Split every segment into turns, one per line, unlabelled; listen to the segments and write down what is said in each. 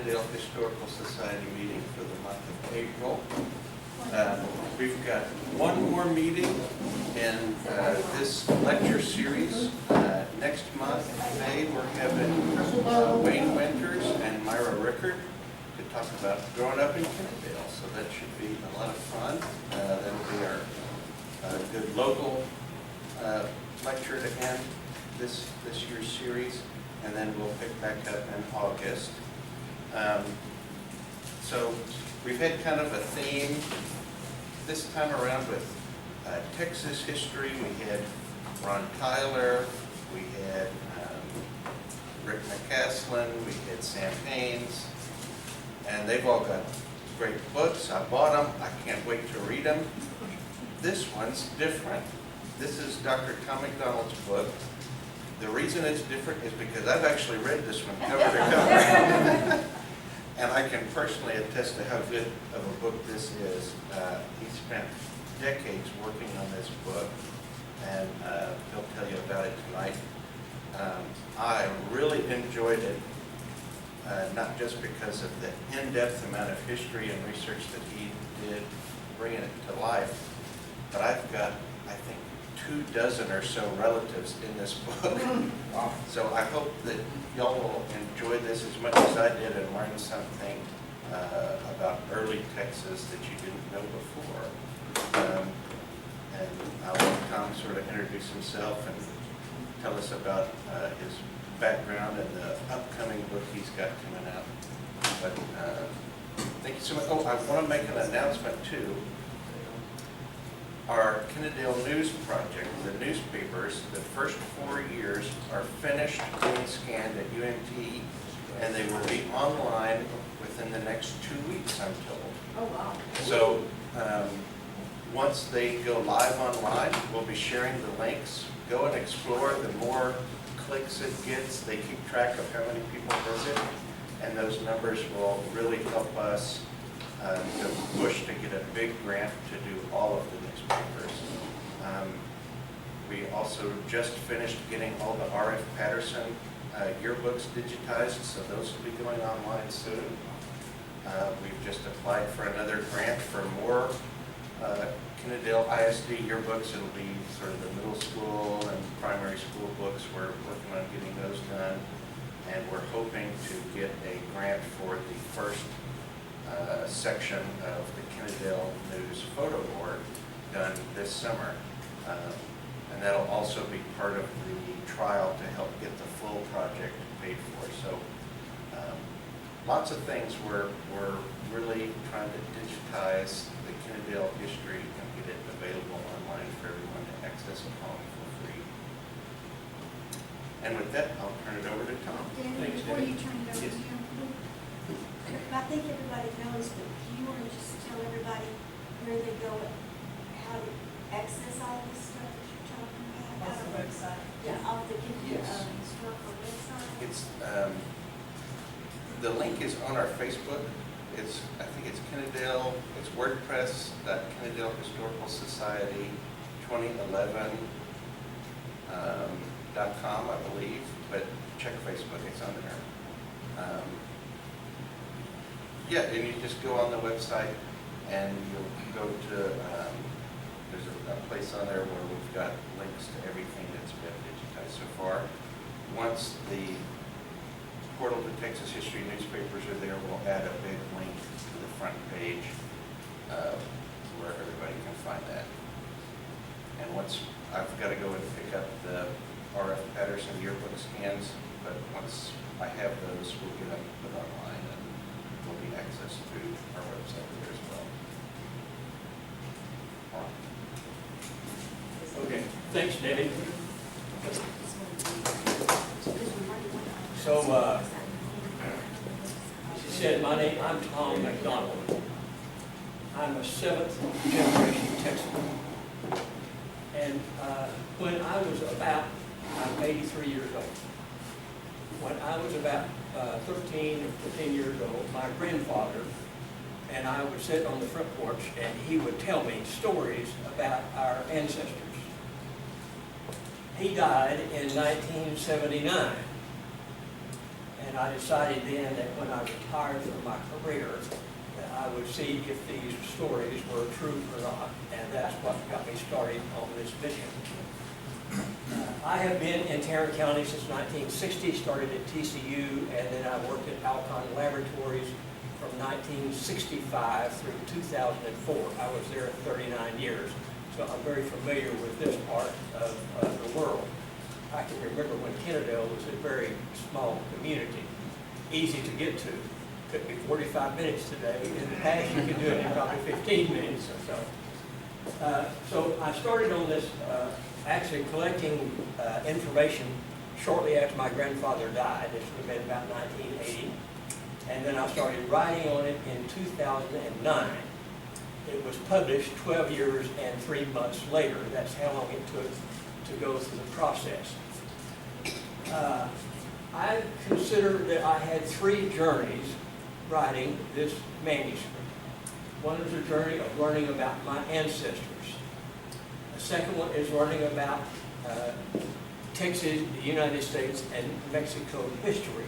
Kennedale Historical Society meeting for the month of April. We've got one more meeting in this lecture series. Next month, May, we're having Wayne Winters and Myra Rickard to talk about growing up in Kennedale. So that should be a lot of fun. That'll be our good local lecture to end this year's series, and then we'll pick back up in August. So we've had kind of a theme this time around with Texas history. We had Ron Tyler, we had Rick McCaslin, we had Sam Haynes, and they've all got great books. I bought them. I can't wait to read them. This one's different. This is Dr. Tom McDonald's book. The reason it's different is because I've actually read this one cover to cover. And I can personally attest to how good of a book this is. He spent decades working on this book, and he'll tell you about it tonight. I really enjoyed it, not just because of the in-depth amount of history and research that he did bringing it to life, but I've got, I think, 24 or so relatives in this book. So I hope that y'all will enjoy this as much as I did and learn something about early Texas that you didn't know before. And I'll let Tom sort of introduce himself and tell us about his background and the upcoming book he's got coming out. But thank you so much. Oh, I want to make an announcement too. Our Kennedale News Project, the newspapers, the first 4 years are finished being scanned at UNT, and they will be online within the next 2 weeks, I'm told.
Oh, wow.
So once they go live online, we'll be sharing the links. Go and explore. The more clicks it gets, they keep track of how many people visit, and those numbers will really help us to push to get a big grant to do all of the newspapers. We also just finished getting all the R.F. Patterson yearbooks digitized, so those will be going online soon. We've just applied for another grant for more Kennedale ISD yearbooks. It'll be sort of the middle school and primary school books. We're working on getting those done, and we're hoping to get a grant for the first section of the Kennedale News photo board done this summer. And that'll also be part of the trial to help get the full project paid for. So lots of things we're really trying to digitize the Kennedale history and get it available online for everyone to access at home for free. And with that, I'll turn it over to Tom.
Dan, before you turn it over to him, I think everybody knows, but do you want to just tell everybody where they go and how to access all this stuff that you're talking about?
Off the website.
Yeah, off the
Yes.
historical website.
It's the link is on our Facebook. I think it's Kennedale. It's WordPress.Kennedale Historical Society 2011 .com, I believe. But check Facebook; it's on there. Yeah, and you just go on the website and you'll go to, there's a place on there where we've got links to everything that's been digitized so far. Once the portal to Texas History newspapers are there, we'll add a big link to the front page where everybody can find that. And once, I've got to go and pick up the R.F. Patterson yearbook scans, but once I have those, we'll get them put online and will be accessed through our website there as well.
Okay, thanks, David. So, she said, I'm Tom McDonald. I'm a 7th generation Texan. And when I was I'm 83 years old. When I was about 13 or 15 years old, my grandfather and I would sit on the front porch and he would tell me stories about our ancestors. He died in 1979. And I decided then that when I retired from my career, that I would see if these stories were true or not. And that's what got me started on this mission. I have been in Tarrant County since 1960, started at TCU, and then I worked at Alcon Laboratories from 1965 through 2004. I was there 39 years, so I'm very familiar with this part of the world. I can remember when Kennedale was a very small community, easy to get to. Took me 45 minutes today. In the past, you could do it in probably 15 minutes or so. So I started on this actually collecting information shortly after my grandfather died. This would have been about 1980. And then I started writing on it in 2009. It was published 12 years and 3 months later. That's how long it took to go through the process. I consider that I had 3 journeys writing this manuscript. One is a journey of learning about my ancestors. The second one is learning about Texas, the United States, and Mexico history.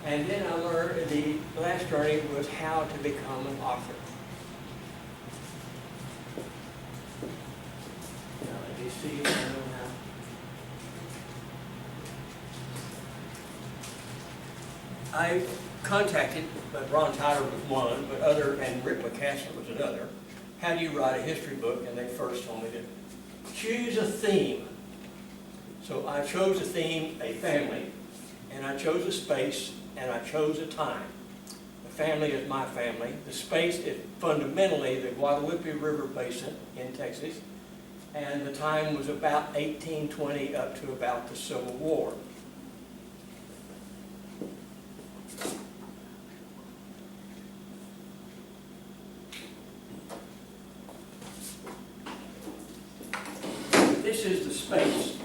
And then I learned, the last journey was how to become an author. Now let me see if I know how. I contacted, but Ron Tyler was one, but and Rick McCasker was another. How do you write a history book? And they first told me to choose a theme. So I chose a theme, a family, and I chose a space, and I chose a time. The family is my family. The space is fundamentally the Guadalupe River Basin in Texas, and the time was about 1820 up to about the Civil War. This is the space.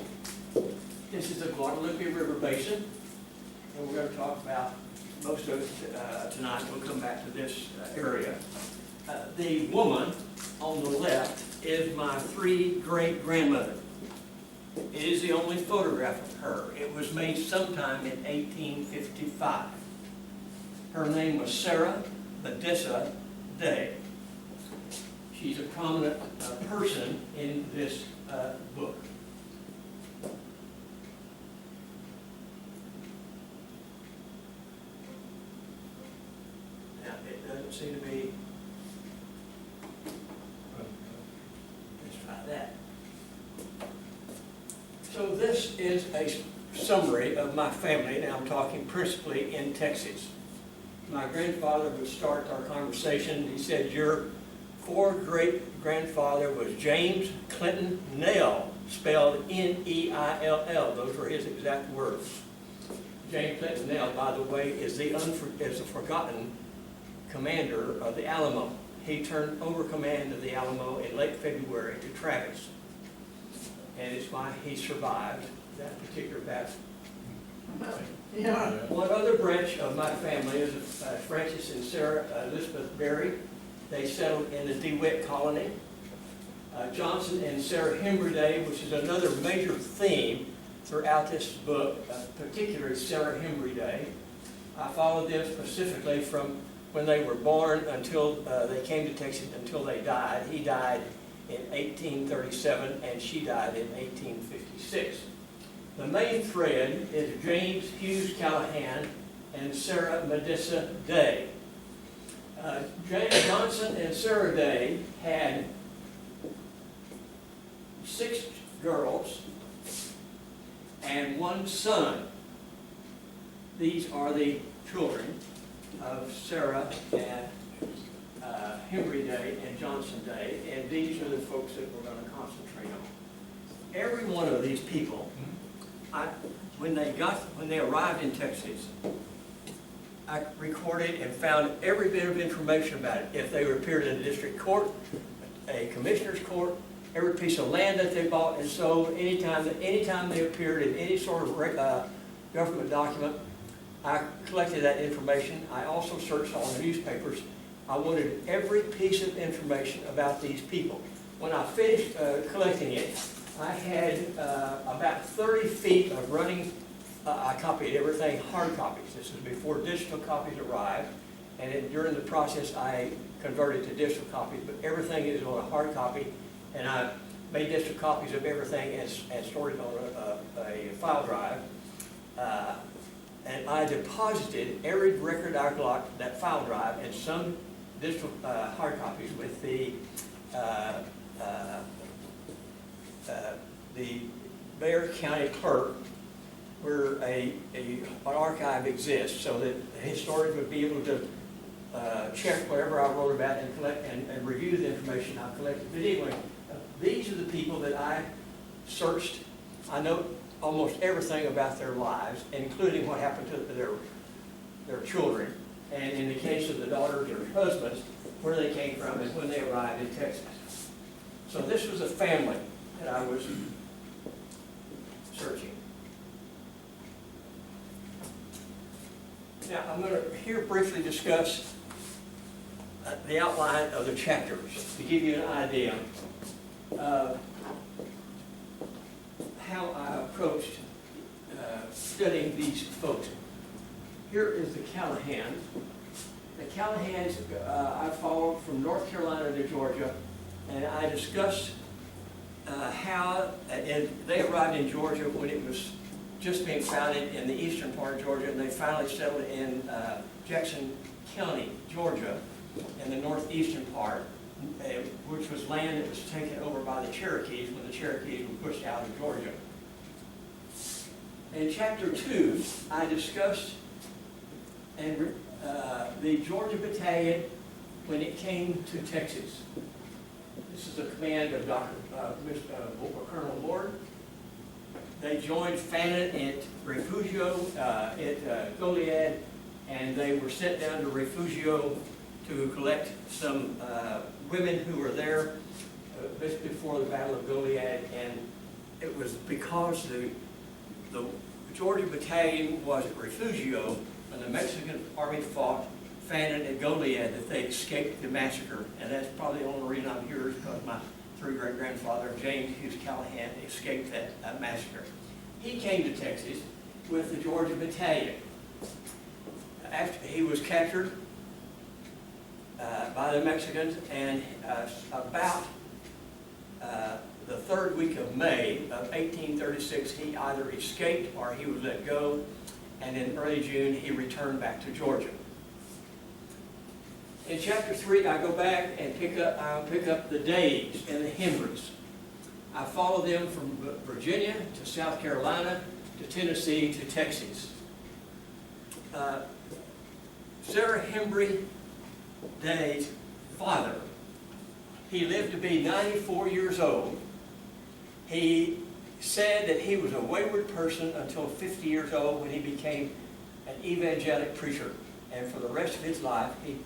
This is the Guadalupe River Basin, and we're going to talk about most of it tonight. We'll come back to this area. The woman on the left is my 3 great-grandmother. It is the only photograph of her. It was made sometime in 1855. Her name was Sarah Medessa Day. She's a prominent person in this book. Now, it doesn't seem to be. Let's try that. So this is a summary of my family, and I'm talking principally in Texas. My grandfather would start our conversation. He said, your 4th great-grandfather was James Clinton Nell, spelled N-E-I-L-L. Those were his exact words. James Clinton Nell, by the way, is the forgotten commander of the Alamo. He turned over command of the Alamo in late February to Travis. And it's why he survived that particular battle.
Yeah.
One other branch of my family is Francis and Sarah Elizabeth Berry. They settled in the DeWitt colony. Johnson and Sarah Hembriday, which is another major theme throughout this book, particularly Sarah Hembriday. I followed them specifically from when they were born until they came to Texas until they died. He died in 1837 and she died in 1856. The main thread is James Hughes Callahan and Sarah Medessa Day. James Johnson and Sarah Day had 6 girls and 1 son. These are the children of Sarah and Henry Day and Johnson Day, and these are the folks that we're going to concentrate on. Every one of these people, when they arrived in Texas, I recorded and found every bit of information about it. If they appeared in a district court, a commissioner's court, every piece of land that they bought and sold, anytime they appeared in any sort of government document, I collected that information. I also searched all the newspapers. I wanted every piece of information about these people. When I finished collecting it, I had about 30 feet of running I copied everything hard copies. This was before digital copies arrived. And then during the process, I converted to digital copies, but everything is on a hard copy. And I made digital copies of everything and stored it on a file drive. And I deposited every record I got that file drive and some digital hard copies with the Bexar County clerk, where an archive exists, so that the historians would be able to check whatever I wrote about and collect and review the information I collected. But anyway, these are the people that I searched. I know almost everything about their lives, including what happened to their children, and in the case of the daughters or husbands, where they came from and when they arrived in Texas. So this was a family that I was searching. Now, I'm going to here briefly discuss the outline of the chapters to give you an idea of how I approached studying these folks. Here is the Callahans. The Callahans I followed from North Carolina to Georgia, and I discussed how, and they arrived in Georgia when it was just being founded in the eastern part of Georgia, and they finally settled in Jackson County, Georgia, in the northeastern part, which was land that was taken over by the Cherokees when the Cherokees were pushed out of Georgia. In chapter 2, I discussed the Georgia Battalion when it came to Texas. This is the command of Colonel Lord. They joined Fannin at Refugio at Goliad, and they were sent down to Refugio to collect some women who were there before the Battle of Goliad. And it was because the Georgia Battalion was at Refugio when the Mexican army fought Fannin at Goliad that they escaped the massacre. And that's probably the only reason I'm here, is because my great-grandfather, James Hughes Callahan, escaped that massacre. He came to Texas with the Georgia Battalion. After he was captured by the Mexicans, and about the third week of May of 1836, he either escaped or he was let go, and in early June he returned back to Georgia. In chapter 3, I go back and pick up the Days and the Hembrys. I follow them from Virginia to South Carolina to Tennessee to Texas. Sarah Hembry Day's father, he lived to be 94 years old. He said that he was a wayward person until 50 years old when he became an evangelic preacher. And for the rest of his life, he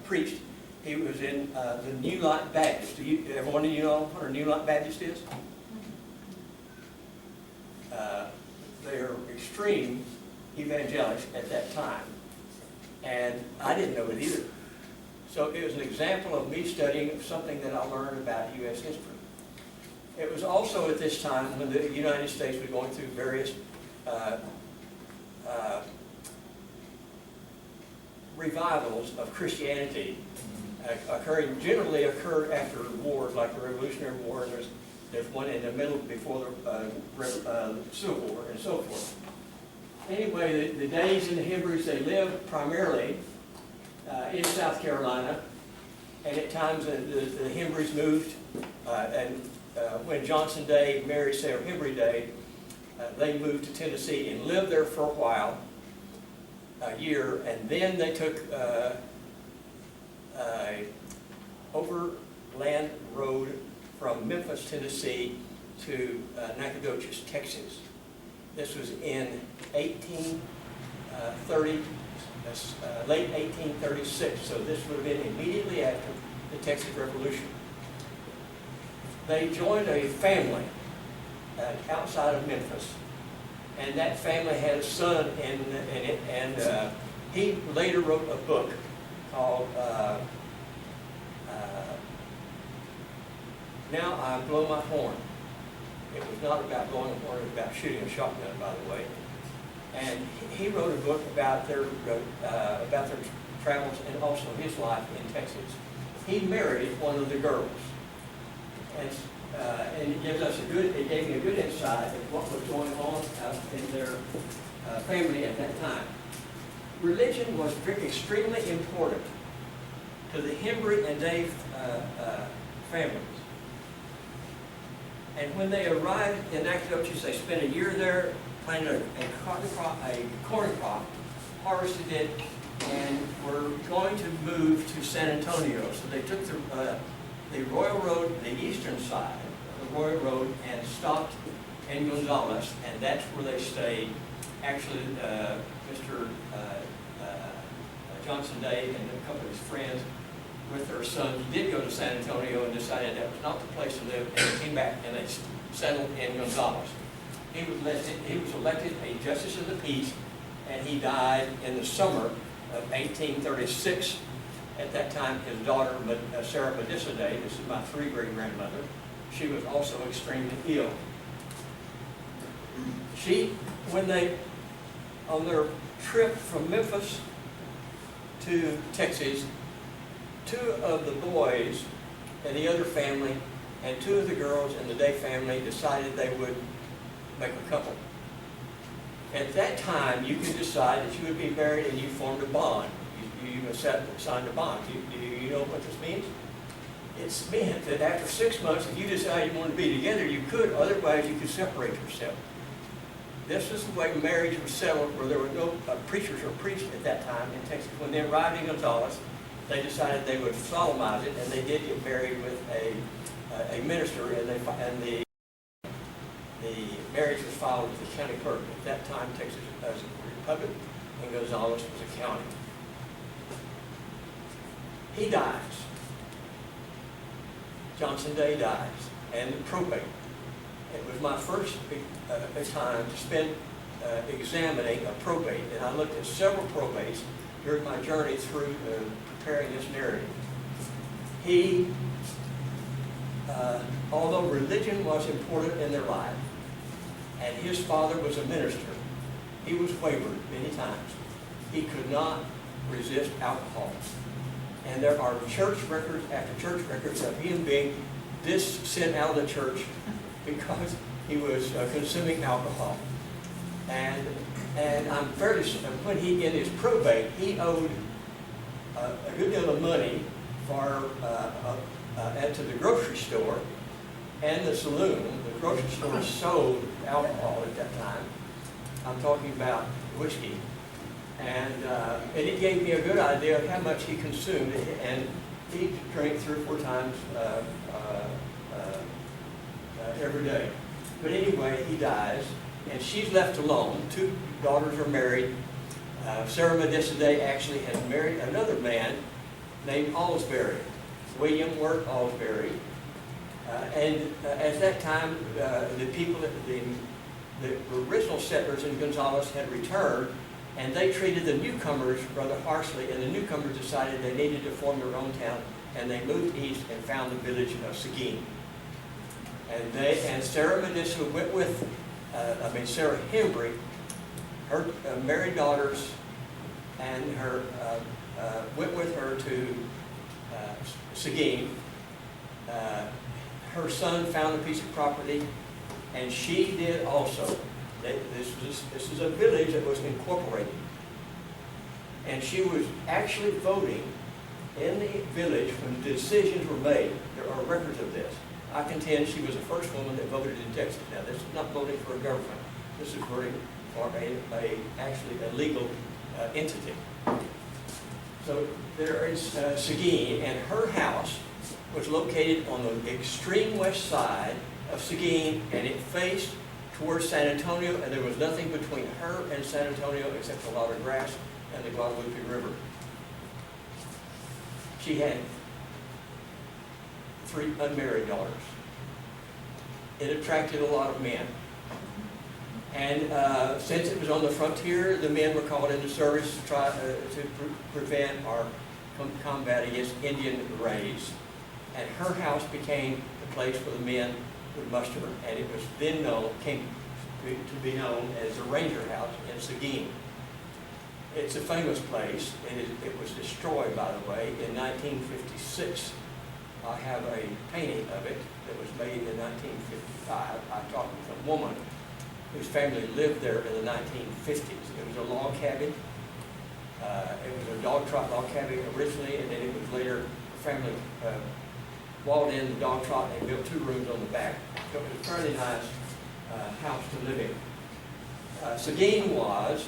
preached. He was in the New Light Baptist. Everyone of you know what a New Light Baptist is? They are extreme evangelics at that time. And I didn't know it either. So it was an example of me studying something that I learned about U.S. history. It was also at this time when the United States was going through various revivals of Christianity, generally occurred after wars like the Revolutionary War, and there's one in the middle before the Civil War, and so forth. Anyway, the Days and the Hembrys, they lived primarily in South Carolina, and at times the Hembrys moved, and when Johnson Day married Sarah Hembry Day, they moved to Tennessee and lived there for a while, a year, and then they took a overland road from Memphis, Tennessee to Nacogdoches, Texas. This was in 1830, late 1836, so this would have been immediately after the Texas Revolution. They joined a family outside of Memphis, and that family had a son in it, and he later wrote a book called Now I Blow My Horn. It was not about blowing a horn, it was about shooting a shotgun, by the way. And he wrote a book about their travels and also his life in Texas. He married one of the girls, and it gave me a good insight of what was going on in their family at that time. Religion was extremely important to the Hembry and Dave families. And when they arrived in Nacogdoches, they spent a year there, planted a corn crop, harvested it, and were going to move to San Antonio. So they took the Royal Road, the eastern side of the Royal Road, and stopped in Gonzales, and that's where they stayed. Actually, Mr. Johnson Day and a couple of his friends with their sons did go to San Antonio and decided that was not the place to live, and they came back and they settled in Gonzales. He was elected a justice of the peace, and he died in the summer of 1836. At that time, his daughter, Sarah Medissa Day, this is my great-grandmother, she was also extremely ill. On their trip from Memphis to Texas, 2 of the boys and the other family and 2 of the girls in the Day family decided they would make a couple. At that time, you could decide that you would be married and you formed a bond. You signed a bond. Do you know what this means? It's meant that after 6 months, if you decided you wanted to be together, you could. Otherwise, you could separate yourself. This is the way marriage was settled, where there were no preachers or priests at that time in Texas. When they arrived in Gonzales, they decided they would solemnize it, and they did get married with a minister, and the marriage was filed with the county clerk. At that time, Texas was a republic, and Gonzales was a county. He dies. Johnson Day dies, and probate. It was my first time to spend examining a probate, and I looked at several probates during my journey through preparing this narrative. Although religion was important in their life, and his father was a minister, he was wayward many times. He could not resist alcohol. And there are church records after church records of him being sent out of the church because he was consuming alcohol. And I'm fairly certain when in his probate, he owed a good deal of money to the grocery store and the saloon. The grocery store sold alcohol at that time. I'm talking about whiskey. And it gave me a good idea of how much he consumed. And he drank 3 or 4 times every day. But anyway, he dies, and she's left alone. 2 daughters are married. Sarah Medissa Day actually had married another man named Alsbury, William Wirt Alsbury. And at that time, the original settlers in Gonzales had returned, and they treated the newcomers rather harshly, and the newcomers decided they needed to form their own town, and they moved east and found the village of Seguin. And Sarah Medissa went with, Sarah Hembry, her married daughters, and went with her to Seguin. Her son found a piece of property, and she did also. This is a village that was incorporated. And she was actually voting in the village when the decisions were made. There are records of this. I contend she was the first woman that voted in Texas. Now, this is not voting for a government. This is voting for actually a legal entity. So there is Seguin, and her house was located on the extreme west side of Seguin, and it faced towards San Antonio, and there was nothing between her and San Antonio except a lot of grass and the Guadalupe River. She had 3 unmarried daughters. It attracted a lot of men. And since it was on the frontier, the men were called into service to try to prevent or combat against Indian raids. And her house became the place where the men would muster, and it was then known, to be known as the Ranger House in Seguin. It's a famous place, and it was destroyed, by the way, in 1956. I have a painting of it that was made in 1955. I talked with a woman whose family lived there in the 1950s. It was a log cabin. It was a dog trot log cabin originally, and then it was later, the family walled in the dog trot and built 2 rooms on the back. So it was a fairly nice house to live in. Seguin was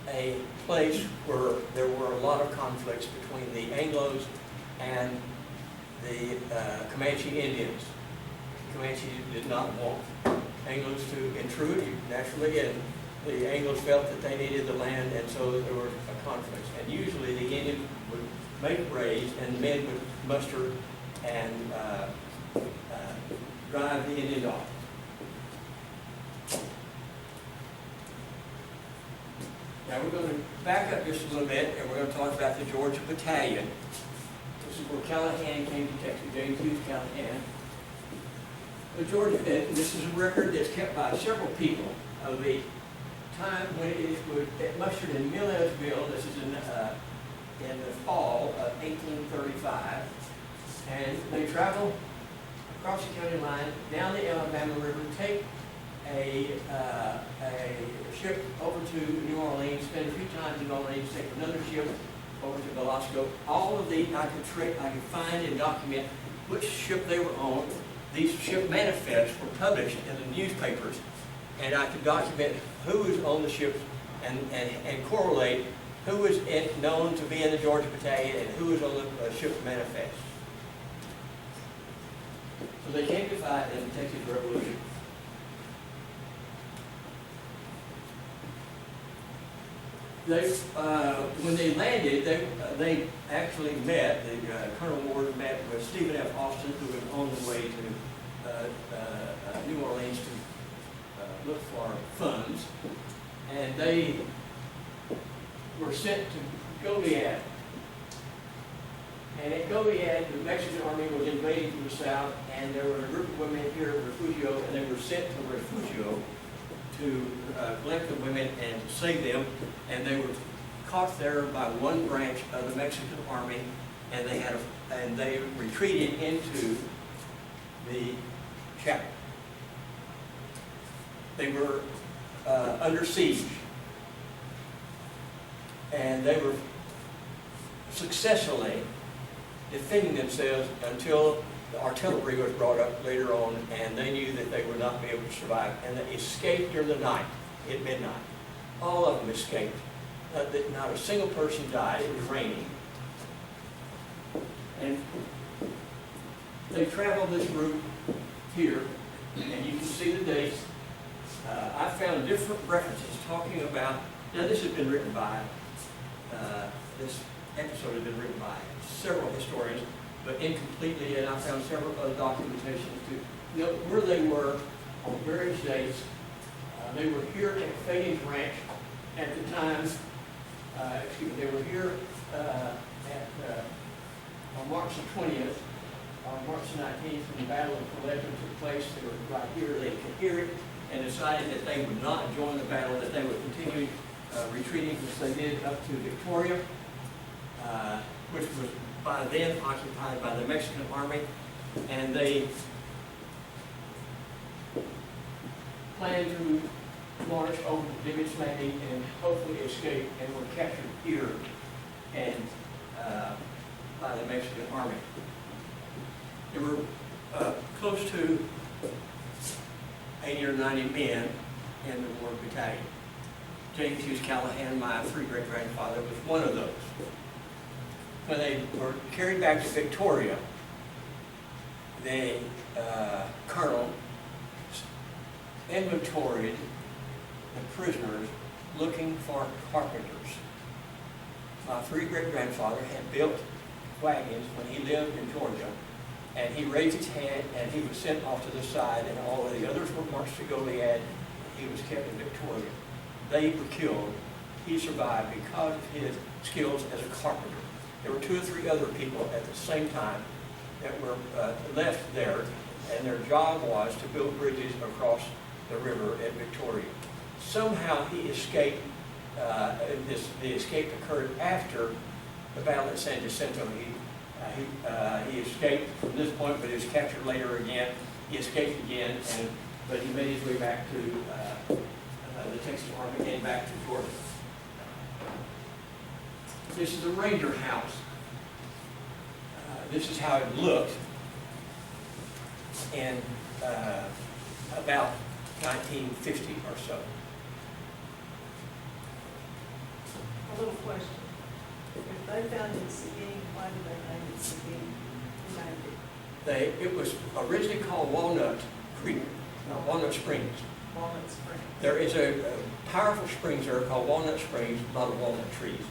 a place where there were a lot of conflicts between the Anglos and the Comanche Indians. Comanche did not want Anglos to intrude naturally, and the Anglos felt that they needed the land, and so there were conflicts. And usually the Indian would make raids, and the men would muster and drive the Indians off. Now we're going to back up just a little bit, and we're going to talk about the Georgia Battalion. This is where Callahan came to Texas, James Hughes Callahan. The Georgia, this is a record that's kept by several people of the time when it mustered in Millersville. This is in the fall of 1835, and they travel across the county line down the Alabama River, take a ship over to New Orleans, spend a few times in New Orleans, take another ship over to Velasco. All of these I could find and document which ship they were on. These ship manifests were published in the newspapers, and I could document who was on the ships and correlate who was known to be in the Georgia Battalion and who was on the ship's manifest. So they came to fight in the Texas Revolution. When they landed, they actually met, Colonel Ward met with Stephen F. Austin, who was on the way to New Orleans to look for funds, and they were sent to Goliad. And at Goliad, the Mexican army was invading from the south, and there were a group of women here at Refugio, and they were sent to Refugio to collect the women and save them, and they were caught there by one branch of the Mexican army, and they retreated into the chapel. They were under siege, and they were successfully defending themselves until the artillery was brought up later on, and they knew that they would not be able to survive, and they escaped during the night at midnight. All of them escaped. Not a single person died. It was raining. And they traveled this route here, and you can see the dates. I found different references talking about, now this has been written by, this episode has been written by several historians, but incompletely, and I found several other documentations to note where they were on various dates. They were here at Fay's Ranch at the time, they were here on March the 20th, on March the 19th, when the Battle of Colleton took place. They were right here, they could hear it, and decided that they would not join the battle, that they would continue retreating, which they did up to Victoria, which was by then occupied by the Mexican army, and they planned to march over to Dimmitt's Landing and hopefully escape, and were captured here and by the Mexican army. There were close to 80 or 90 men in the Ward Battalion. James Hughes Callahan, my 3 great-grandfather, was one of those. When they were carried back to Victoria, the colonel inventoried the prisoners looking for carpenters. My 3 great-grandfather had built wagons when he lived in Georgia, and he raised his hand and he was sent off to the side, and all of the others were marched to Goliad. He was kept in Victoria. They were killed. He survived because of his skills as a carpenter. There were 2 or 3 other people at the same time that were left there, and their job was to build bridges across the river at Victoria. Somehow he escaped. The escape occurred after the battle at San Jacinto. He escaped from this point, but he was captured later again. He escaped again, but he made his way back to the Texas Army and back to Georgia. This is a Ranger house. This is how it looked in about 1950 or so.
A little question. If they found it Seguin, why did they name it Seguin? Who named it?
It was originally called Walnut Creek, Walnut Springs.
Walnut Springs.
There is a powerful springs there called Walnut Springs, a lot of walnut trees.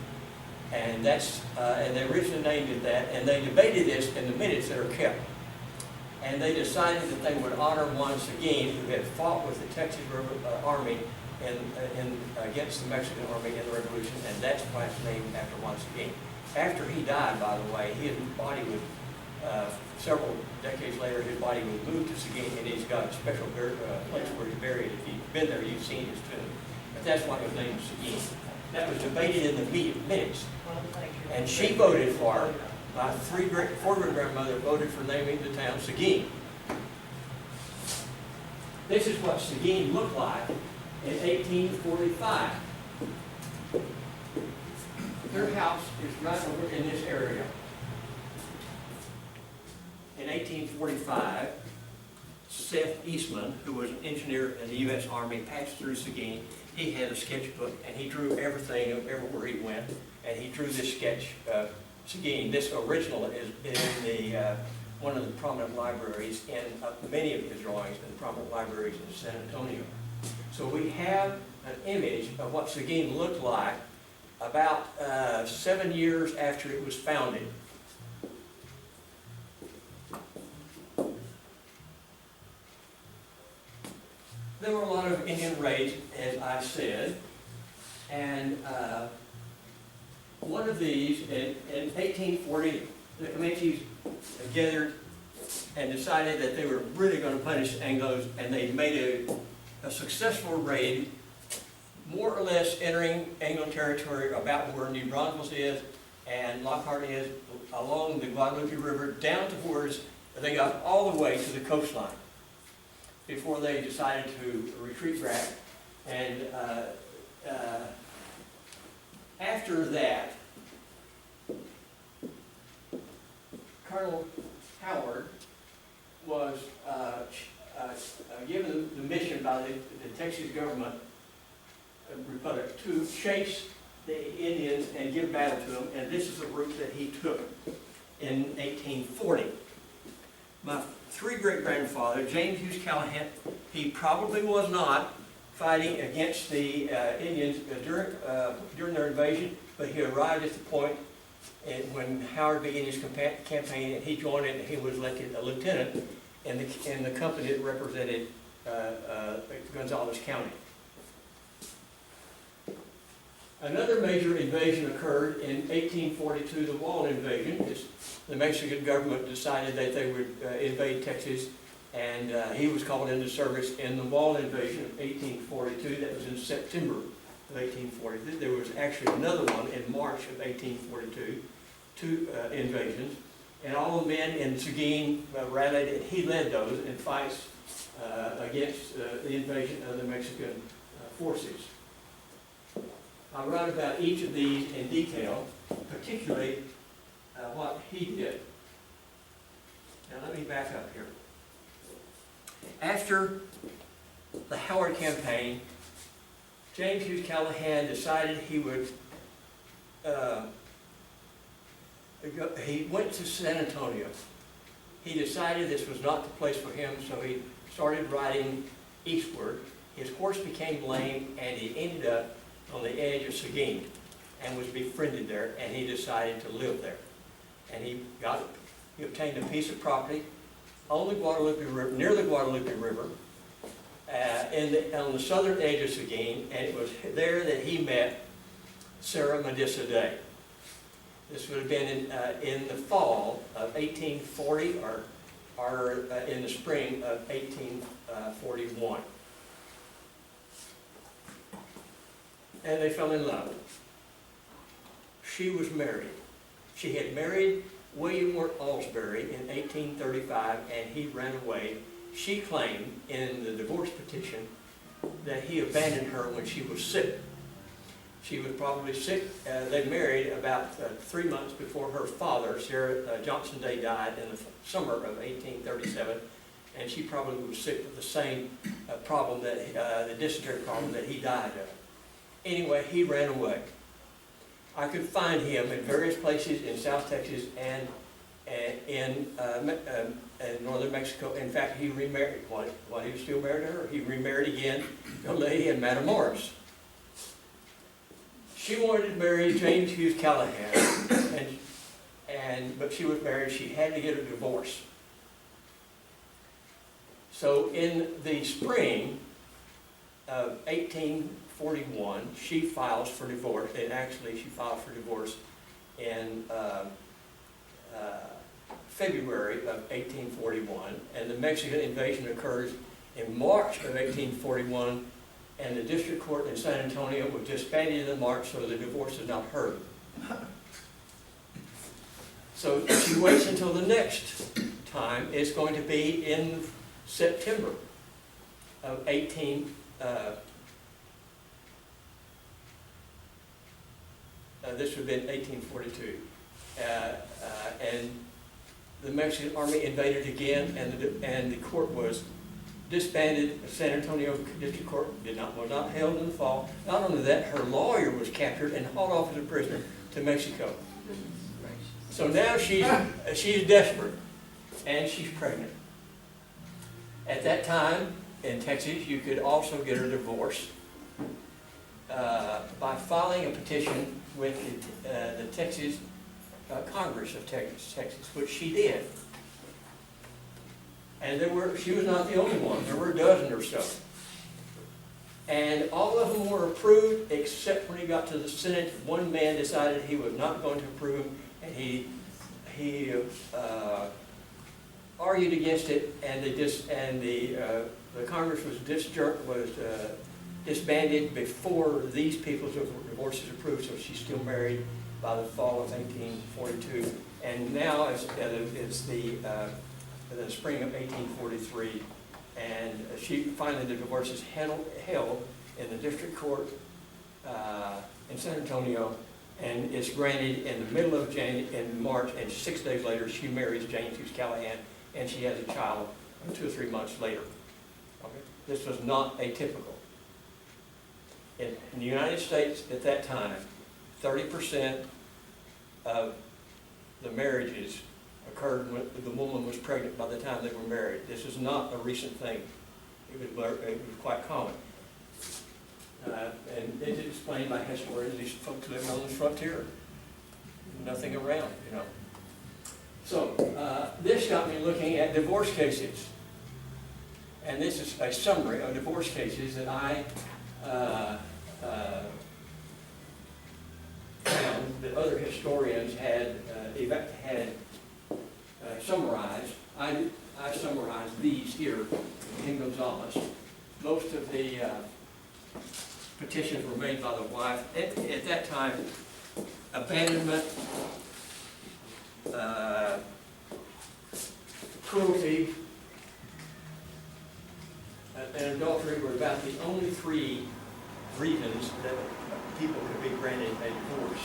And and they originally named it that, and they debated this in the minutes that are kept. And they decided that they would honor one Seguin who had fought with the Texas Army against the Mexican Army in the Revolution, and that's why it's named after Juan Seguin. After he died, by the way, his body would, several decades later, his body was moved to Seguin, and he's got a special place where he's buried. If you've been there, you've seen his tomb. But that's why it was named Seguin. That was debated in the minutes.
Well, thank you.
And she voted for it. My four-great-grandmother voted for naming the town Seguin. This is what Seguin looked like in 1845. Their house is right over in this area. In 1845, Seth Eastman, who was an engineer in the U.S. Army, passed through Seguin. He had a sketchbook, and he drew everything everywhere he went, and he drew this sketch of Seguin. This original is in one of the prominent libraries, and many of his drawings in prominent libraries in San Antonio. So we have an image of what Seguin looked like about 7 years after it was founded. There were a lot of Indian raids, as I said, and one of these, in 1840, the Comanches gathered and decided that they were really going to punish the Anglos, and they made a successful raid, more or less entering Anglo territory about where New Braunfels is and Lockhart is, along the Guadalupe River, down towards, they got all the way to the coastline before they decided to retreat back. And after that, Colonel Howard was given the mission by the Texas government, Republic, to chase the Indians and give battle to them, and this is the route that he took in 1840. My three-great-grandfather, James Hughes Callahan, he probably was not fighting against the Indians during their invasion, but he arrived at the point when Howard began his campaign, and he joined it, and he was elected a lieutenant in the company that represented Gonzales County. Another major invasion occurred in 1842, the Wallen invasion. The Mexican government decided that they would invade Texas, and he was called into service in the Wallen invasion of 1842. That was in September of 1842. There was actually another one in March of 1842, two invasions. And all the men in Seguin rallied, and he led those in fights against the invasion of the Mexican forces. I'll write about each of these in detail, particularly what he did. Now let me back up here. After the Howard campaign, James Hughes Callahan decided he would, he went to San Antonio. He decided this was not the place for him, so he started riding eastward. His horse became lame, and he ended up on the edge of Seguin and was befriended there, and he decided to live there. And he obtained a piece of property on the Guadalupe River, near the Guadalupe River, on the southern edge of Seguin, and it was there that he met Sarah Medissa Day. This would have been in the fall of 1840 or in the spring of 1841. and they fell in love. She was married. She had married William Alsbury in 1835, and he ran away. She claimed in the divorce petition that he abandoned her when she was sick. She was probably sick. They married about 3 months before her father, Sarah Johnson Day, died in the summer of 1837, and she probably was sick with the same problem, that the dysentery problem that he died of. Anyway, he ran away. I could find him in various places in South Texas and in northern Mexico. In fact, he remarried, while he was still married to her, he remarried again a lady in Matamoros. She wanted to marry James Hughes Callahan, but she was married. She had to get a divorce. So in the spring of 1841, she files for divorce, and actually she filed for divorce in February of 1841, and the Mexican invasion occurs in March of 1841, and the district court in San Antonio was disbanded in March, so the divorce is not heard. So she waits until the next time. It's going to be in September of this would have been 1842. And the Mexican army invaded again, and the court was disbanded. The San Antonio District Court was not held in the fall. Not only that, her lawyer was captured and hauled off as a prisoner to Mexico. So now she's desperate, and she's pregnant. At that time, in Texas, you could also get a divorce by filing a petition with the Texas Congress of Texas, which she did. And she was not the only one. There were a dozen or so. And all of them were approved, except when he got to the Senate. One man decided he was not going to approve them, and he argued against it, and the Congress was disbanded before these people's divorce is approved, so she's still married by the fall of 1842. And now it's the spring of 1843, and finally the divorce is held in the district court in San Antonio, and it's granted in the middle of in March, and 6 days later she marries James Hughes Callahan, and she has a child 2 or 3 months later. Okay? This was not atypical. In the United States at that time, 30% of the marriages occurred when the woman was pregnant by the time they were married. This is not a recent thing. It was quite common. And it's explained by historians, these folks living on the frontier. Nothing around, you know. So this got me looking at divorce cases. And this is a summary of divorce cases that I found that other historians had summarized. I summarized these here in Gonzales. Most of the petitions were made by the wife. At that time, abandonment, cruelty, and adultery were about the only 3 reasons that people could be granted a divorce.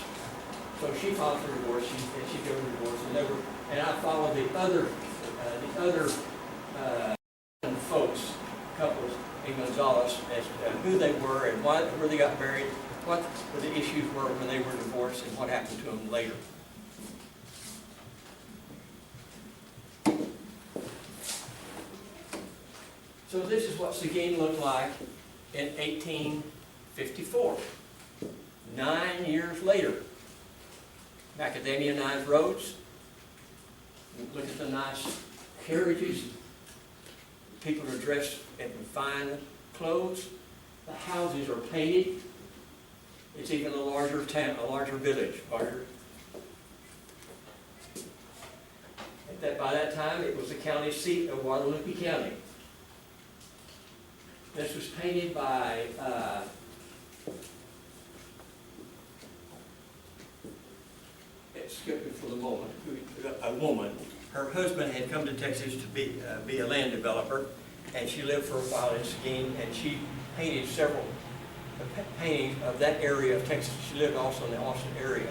So she filed for divorce, and she gave a divorce, and I followed the other folks, couples in Gonzales, as who they were and where they got married, what the issues were when they were divorced, and what happened to them later. So this is what Seguin looked like in 1854. 9 years later, macadamia-nized roads. Look at the nice carriages. People are dressed in fine clothes. The houses are painted. It's even a larger town, a larger village. By that time, it was the county seat of Guadalupe County. This was painted by skip it for the moment, a woman. Her husband had come to Texas to be a land developer, and she lived for a while in Seguin, and she painted several paintings of that area of Texas. She lived also in the Austin area.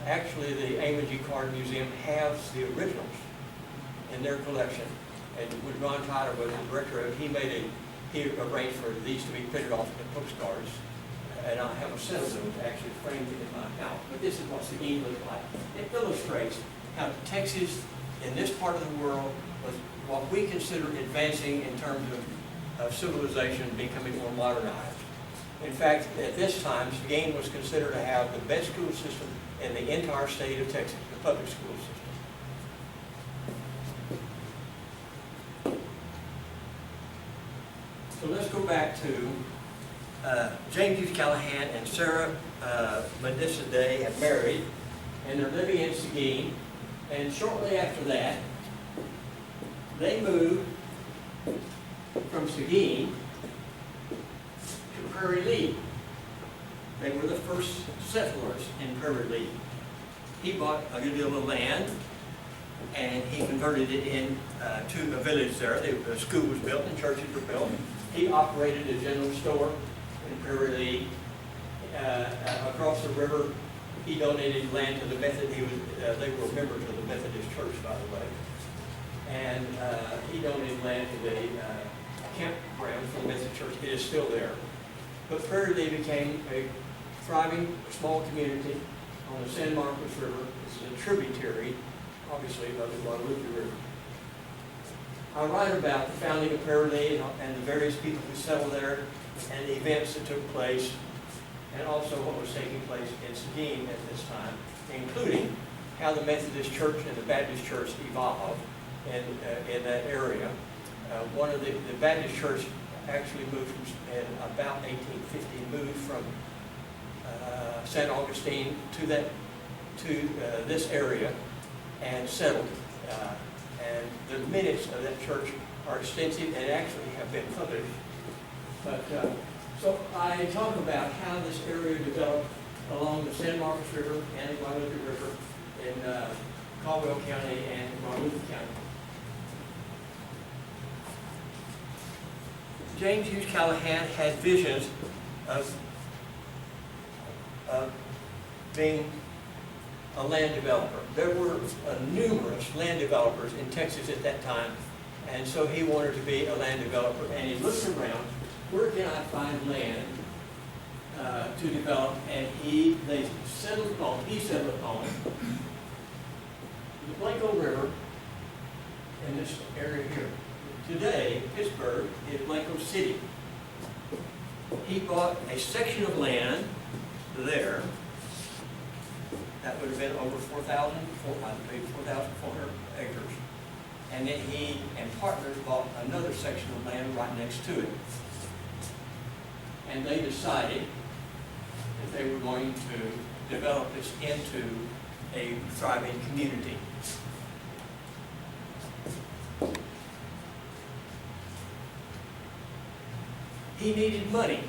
Actually, the Amon G. Carter Museum has the originals in their collection. And when Ron Tyler was the director of it, he arranged for these to be printed off in postcards. And I have a set of them actually framed in my house. But this is what Seguin looks like. It illustrates how Texas, in this part of the world, was what we consider advancing in terms of civilization, becoming more modernized. In fact, at this time, Seguin was considered to have the best school system in the entire state of Texas, the public school system. So let's go back to James Hughes Callahan and Sarah Medissa Day had married, and they're living in Seguin. And shortly after that, they moved from Seguin to Prairie League. They were the first settlers in Prairie League. He bought a good deal of land, and he converted it into a village there. The school was built and churches were built. He operated a general store in Prairie League. Across the river, he donated land to the Methodist. They were members of the Methodist Church, by the way. And he donated land to the campground for the Methodist Church. It is still there. But Prairie League became a thriving small community on the San Marcos River. This is a tributary, obviously, of the Guadalupe River. I write about the founding of Prairie League and the various people who settled there and the events that took place, and also what was taking place in Seguin at this time, including how the Methodist Church and the Baptist Church evolved in that area. One of the Baptist Church actually moved in about 1850, moved from St. Augustine to this area and settled. And the minutes of that church are extensive and actually have been published. But so I talk about how this area developed along the San Marcos River and the Guadalupe River in Caldwell County and Guadalupe County. James Hughes Callahan had visions of being a land developer. There were numerous land developers in Texas at that time, and so he wanted to be a land developer. And he looked around, where can I find land to develop? And he settled on the Blanco River in this area here. Today, Pittsburgh is Blanco City. He bought a section of land there. That would have been over 4,400 acres. And then he and partners bought another section of land right next to it. And they decided that they were going to develop this into a thriving community. He needed money.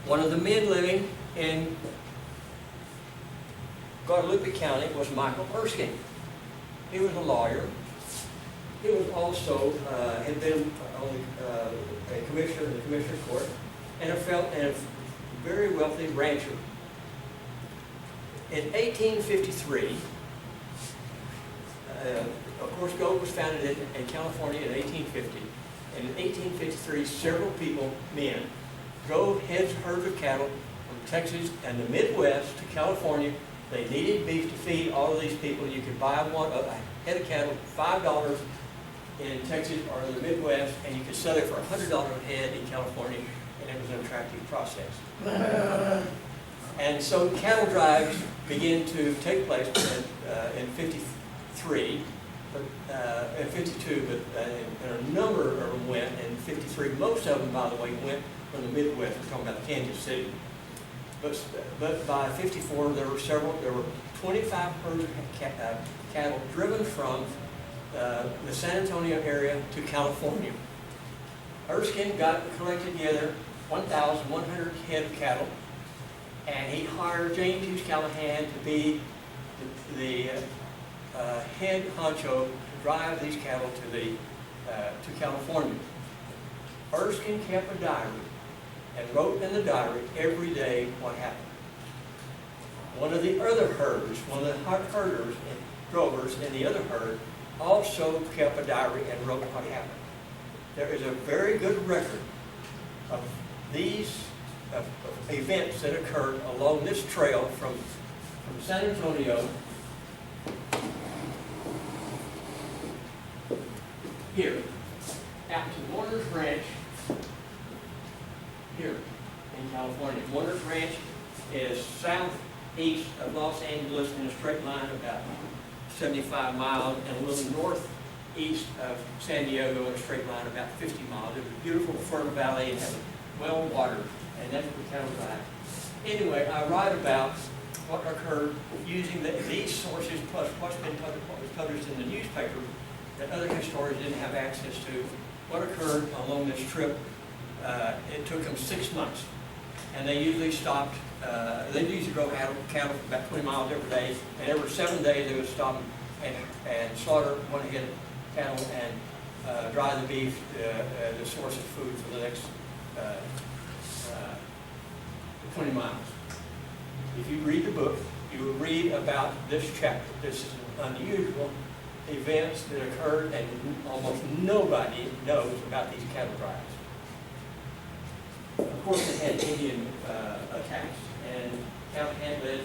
One of the men living in Guadalupe County was Michael Erskine. He was a lawyer. He was also had been a commissioner in the commissioner's court and a very wealthy rancher. In 1853, of course, gold was founded in California in 1850. And in 1853, several men, drove herds of cattle from Texas and the Midwest to California. They needed beef to feed all of these people. You could buy a head of cattle for $5 in Texas or in the Midwest, and you could sell it for $100 a head in California, and it was an attractive process. And so cattle drives began to take place in 53. In 52, but and a number of them went in 53. Most of them, by the way, went from the Midwest. We're talking about Kansas City. But by 54, there were 25 herds of cattle driven from the San Antonio area to California. Erskine collected together 1,100 head of cattle, and he hired James Hughes Callahan to be the head honcho to drive these cattle to California. Erskine kept a diary and wrote in the diary every day what happened. One of the other herders, one of the herders and drovers in the other herd, also kept a diary and wrote what happened. There is a very good record of these events that occurred along this trail from San Antonio here out to Warner's Ranch here in California. Warner's Ranch is southeast of Los Angeles in a straight line about 75 miles, and a little northeast of San Diego in a straight line about 50 miles. It was a beautiful fertile valley and had well watered, and that's what cattle drive. Anyway, I write about what occurred using these sources plus what was published in the newspaper that other historians didn't have access to. What occurred along this trip, it took them 6 months. And they usually stopped, they usually drove cattle for about 20 miles every day. And every 7 days they would stop and slaughter one head of cattle and dry the beef, the source of food for the next 20 miles. If you read the book, you will read about this chapter. This is unusual events that occurred, and almost nobody knows about these cattle drives. Of course, they had Indian attacks, and Callahan led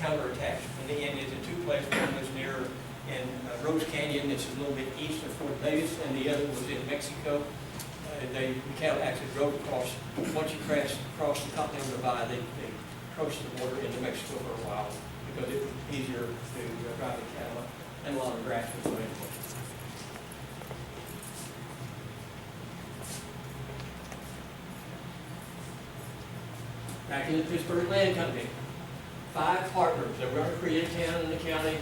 counterattacks from the Indians in two places. One was near in Rose Canyon, this is a little bit east of Fort Davis, and the other was in Mexico. The cattle actually drove across. Once you cross the Continental Divide, they crossed the border into Mexico for a while because it was easier to drive the cattle up, and a lot of grass was available. Back in the Pittsburgh Land Company, 5 partners that were going to create a town in the county,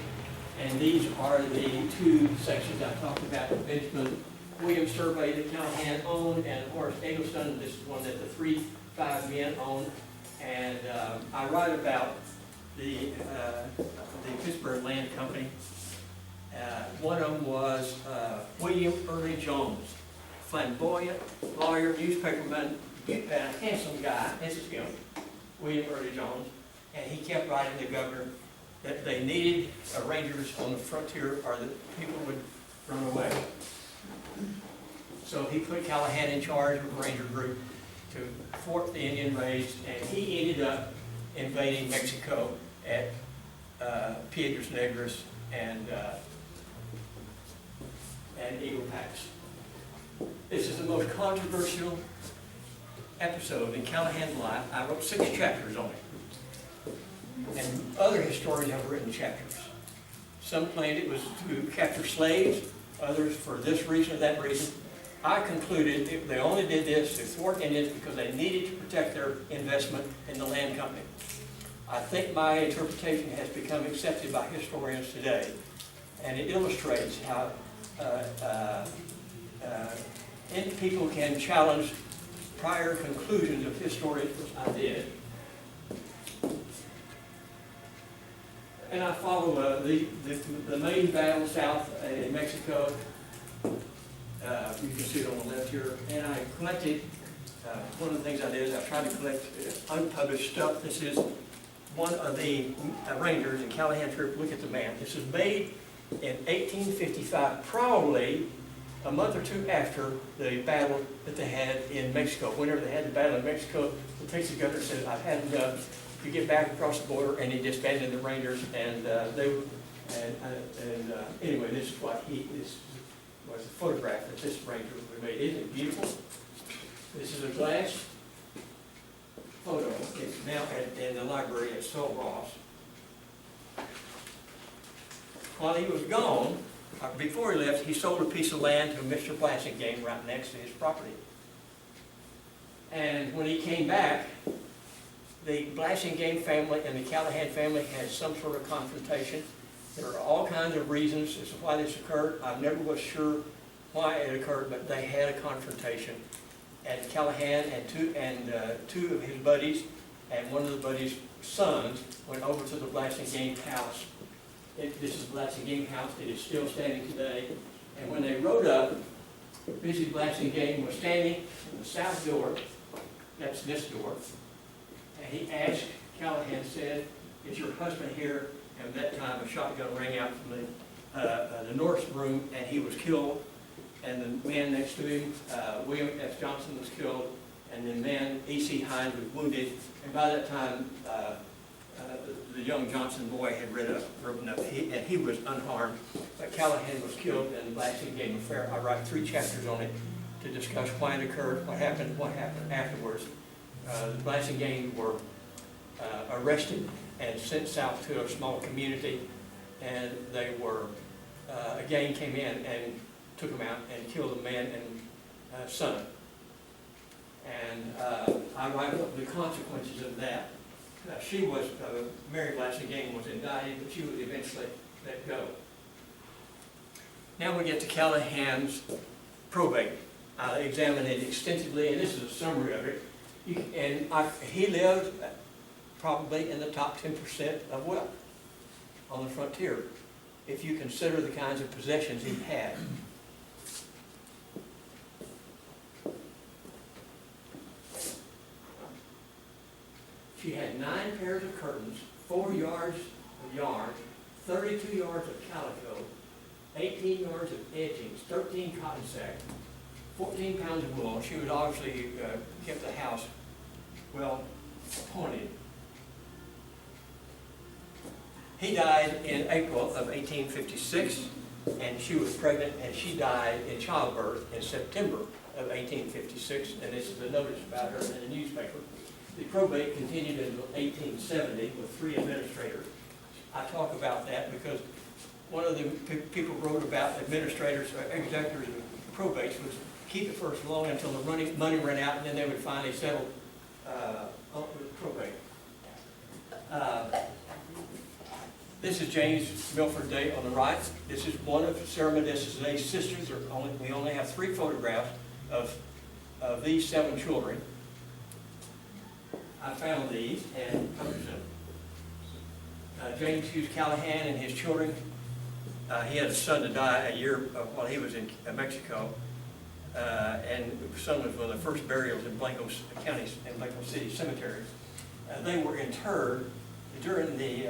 and these are the 2 sections I talked about. Benjamin Williams survey that Callahan owned, and Horace Eggleston, this is one that the 3-5 men owned. And I write about the Pittsburgh Land Company. One of them was William Early Jones, flamboyant lawyer, newspaperman, and a handsome guy. This is him, William Early Jones. And he kept writing the governor that they needed rangers on the frontier or the people would run away. So he put Callahan in charge of a ranger group to thwart the Indian raids, and he ended up invading Mexico at Piedras Negras and Eagle Pass. This is the most controversial episode in Callahan's life. I wrote 6 chapters on it, and other historians have written chapters. Some claimed it was to capture slaves, others for this reason or that reason. I concluded they only did this to thwart Indians because they needed to protect their investment in the land company. I think my interpretation has become accepted by historians today, and it illustrates how people can challenge prior conclusions of historians, which I did. And I follow the main battle south in Mexico. You can see it on the left here. And I collected, one of the things I did is I tried to collect unpublished stuff. This is one of the rangers in Callahan trip. Look at the map. This was made in 1855, probably a month or 2 after the battle that they had in Mexico. Whenever they had the battle in Mexico, the Texas governor said, I've had enough to get back across the border, and he disbanded the rangers, and anyway, this is what this was a photograph that this ranger made. Isn't it beautiful? This is a glass photo. It's now in the library at Sol Ross. While he was gone, before he left, he sold a piece of land to Mr. Blassingame right next to his property. And when he came back, the Blassingame family and the Callahan family had some sort of confrontation. There are all kinds of reasons as to why this occurred. I never was sure why it occurred, but they had a confrontation. And Callahan and two of his buddies and one of the buddy's sons went over to the Blasting Game House. This is the Blasting Game House. It is still standing today. And when they rode up, Busy Blasting Game was standing in the south door. That's this door. And he asked, Callahan said, "Is your husband here?" And at that time, a shotgun rang out from the north room, and he was killed. And the man next to him, William S. Johnson, was killed. And the man, E.C. Hines, was wounded. And by that time, the young Johnson boy had ridden up, and he was unharmed. But Callahan was killed in the Blasting Game affair. I write 3 chapters on it to discuss why it occurred, what happened afterwards. The Blasting Game were arrested and sent south to a small community, and they were, a gang came in and took them out and killed the man and son. And I write up the consequences of that. She was, Mary Blasting Game was indicted, but she was eventually let go. Now we get to Callahan's probate. I examined it extensively, and this is a summary of it. He lived probably in the top 10% of wealth on the frontier, if you consider the kinds of possessions he had. She had 9 pairs of curtains, 4 yards of yarn, 32 yards of calico, 18 yards of edgings, 13 cotton sacks, 14 pounds of wool. She would obviously kept the house well appointed. He died in April of 1856, and she was pregnant, and she died in childbirth in September of 1856, and this is a notice about her in the newspaper. The probate continued until 1870 with 3 administrators. I talk about that because one of the people wrote about administrators or executors of probates was keep it for as long until the money ran out, and then they would finally settle the probate. This is James Milford Day on the right. This is one of Sarah Modestus Day's sisters. We only have 3 photographs of these 7 children. I found these and published them. James Hughes Callahan and his children. He had a son to die a year while he was in Mexico, and the son was one of the first burials in Blanco County and Blanco City Cemetery. They were interred during the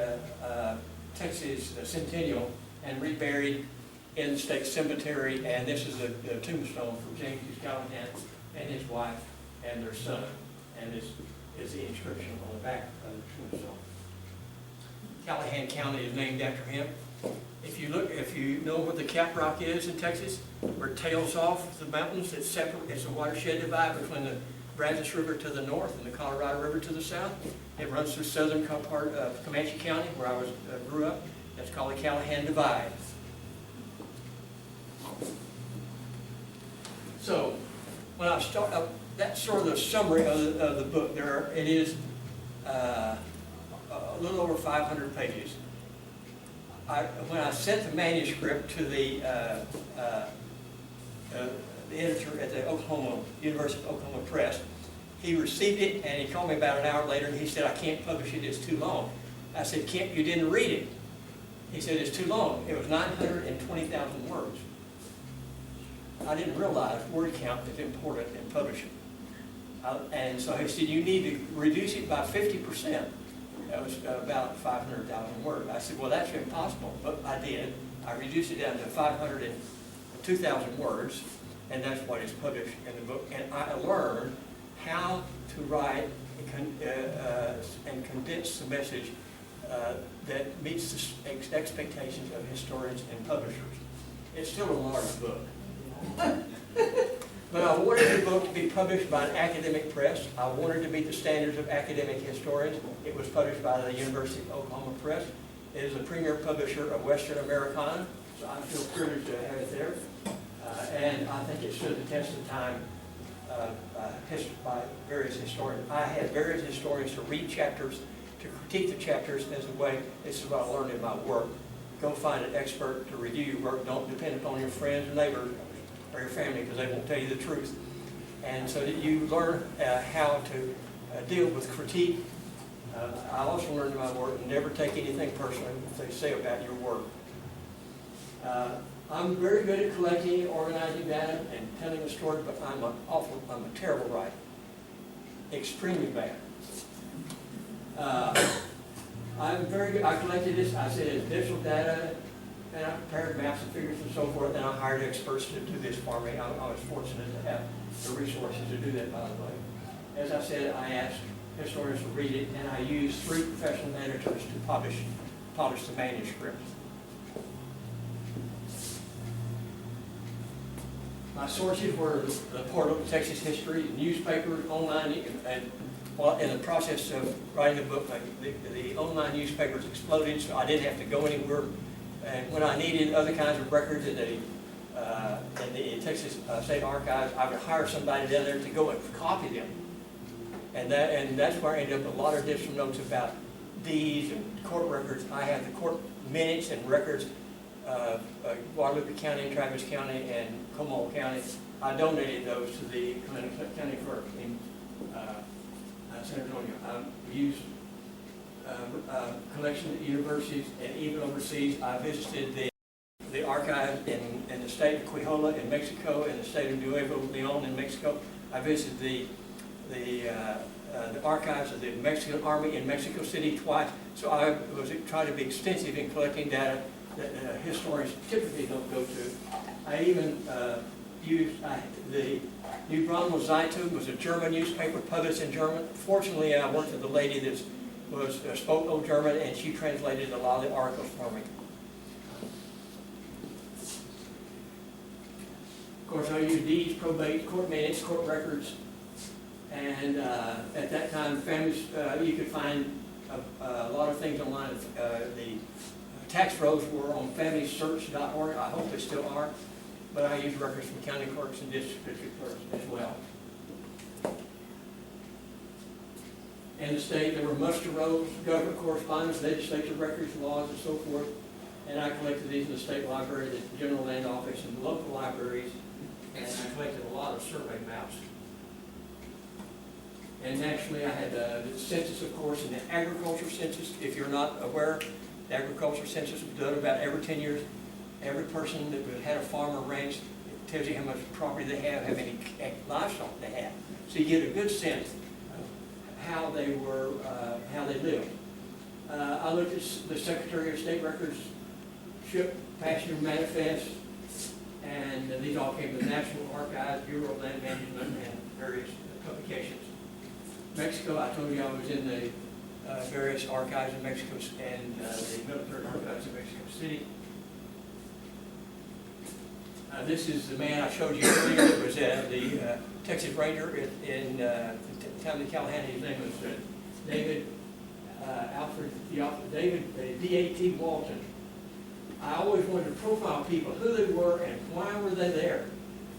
Texas Centennial and reburied in the state cemetery. And this is a tombstone for James Hughes Callahan and his wife and their son. And this is the inscription on the back of the tombstone. Callahan County is named after him. If you know what the Cap Rock is in Texas, where it tails off the mountains, it's separate. It's a watershed divide between the Brazos River to the north and the Colorado River to the south. It runs through southern part of Comanche County, where I grew up. That's called the Callahan Divide. So, when I start up, that's sort of the summary of the book. It is a little over 500 pages. When I sent the manuscript to the editor at the University of Oklahoma Press, he received it and he called me about an hour later and he said, "I can't publish it, it's too long." I said, "Kemp, you didn't read it." He said, "It's too long." It was 920,000 words. I didn't realize word count is important in publishing. And so he said, "You need to reduce it by 50%. That was about 500,000 words. I said, "Well, that's impossible," but I did. I reduced it down to 502,000 words, and that's what is published in the book. And I learned how to write and condense the message that meets the expectations of historians and publishers. It's still a large book. But I wanted the book to be published by an academic press. I wanted to meet the standards of academic historians. It was published by the University of Oklahoma Press. It is the premier publisher of Western Americana, so I feel privileged to have it there. And I think it stood the test of time by various historians. I had various historians to read chapters, to critique the chapters as a way, this is what I learned in my work. Go find an expert to review your work. Don't depend upon your friends or neighbors or your family, because they won't tell you the truth. And so that you learn how to deal with critique I also learned in my work, never take anything personally if they say about your work. I'm very good at collecting, organizing data, and telling a story, but I'm a terrible writer. Extremely bad. I'm very good. I collected this, I said it's digital data, and I prepared maps and figures and so forth, and I hired experts to do this for me. I was fortunate to have the resources to do that, by the way. As I said, I asked historians to read it, and I used 3 professional editors to publish the manuscript. My sources were the Portal of Texas History, newspapers, online, and while in the process of writing the book, the online newspapers exploded, so I didn't have to go anywhere. And when I needed other kinds of records in the Texas State Archives, I would hire somebody down there to go and copy them. And that's where I ended up with a lot of additional notes about deeds and court records. I have the court minutes and records of Guadalupe County, Travis County, and Comal County. I donated those to the county clerk in San Antonio. I used collection at universities and even overseas. I visited the archives in the state of Quijola in Mexico, in the state of Nuevo Leon in Mexico. I visited the archives of the Mexican Army in Mexico City twice. So I was trying to be extensive in collecting data that historians typically don't go to. I even used the New Braunwald Zeitung was a German newspaper published in German. Fortunately, I worked with a lady that spoke Old German, and she translated a lot of the articles for me. Of course, I used deeds, probate, court minutes, court records, and at that time, families, you could find a lot of things online. The tax rolls were on FamilySearch.org. I hope they still are. But I use records from county clerks and district clerks as well. In the state, there were muster rolls, government correspondence, legislature records, laws, and so forth. And I collected these in the state library, the general land office, and the local libraries. And I collected a lot of survey maps. And nationally, I had the census, of course, and the agriculture census. If you're not aware, the agriculture census was done about every 10 years. Every person that had a farm or ranch, it tells you how much property they have, how many livestock they have. So you get a good sense of how they were, how they lived. I looked at the Secretary of State records, ship passenger manifest, and these all came to the National Archives, Bureau of Land Management, and various publications. Mexico, I told you I was in the various archives in Mexico and the military archives in Mexico City. This is the man I showed you earlier that was the Texas Ranger in the town of Callahan. His name was David D.A.T. Walton. I always wanted to profile people, who they were and why were they there.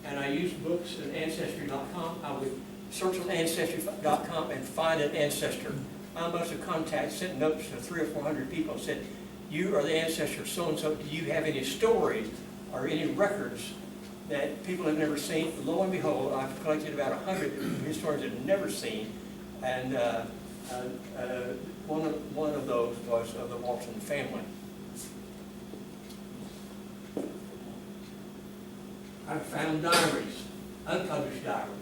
And I used books and Ancestry.com. I would search on Ancestry.com and find an ancestor. I must have contacted, sent notes to 300 or 400 people and said, you are the ancestor of so-and-so. Do you have any stories or any records that people have never seen? Lo and behold, I've collected about 100 historians have never seen, and one of those was of the Walton family. I found diaries, unpublished diaries.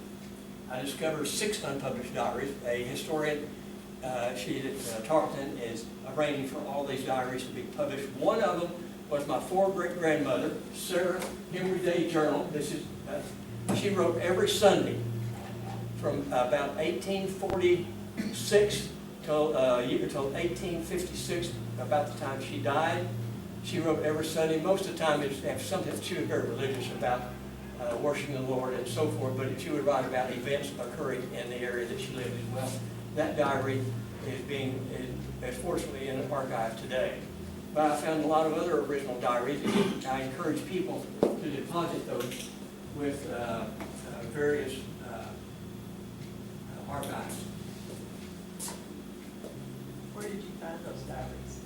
I discovered 6 unpublished diaries. A historian, Tarleton, is arranging for all these diaries to be published. One of them was my 4 great-grandmother, Sarah Henry Day Journal. This is, she wrote every Sunday from about 1846 till 1856, about the time she died. She wrote every Sunday. Most of the time it was something, she was very religious about worshiping the Lord and so forth, but she would write about events occurring in the area that she lived as well. That diary is fortunately in the archive today. But I found a lot of other original diaries, and I encourage people to deposit those with various archives.
Where did you find those diaries?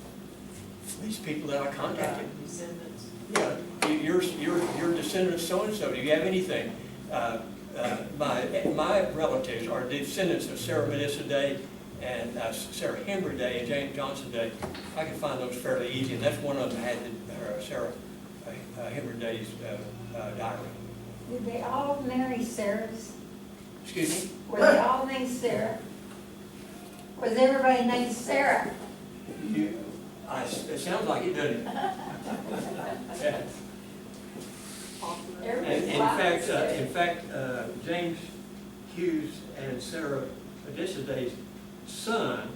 These people that I contacted.
Descendants?
Yeah, your descendant so-and-so, do you have anything? My relatives are descendants of Sarah Melissa Day and Sarah Henry Day and James Johnson Day. I can find those fairly easy, and that's one of them had Sarah Henry Day's diary.
Did they all marry Sarahs?
Excuse me?
Were they all named Sarah? Was everybody named Sarah?
It sounds like it, doesn't it? Yeah.
Everybody's
In fact, James Hughes and Sarah Day's son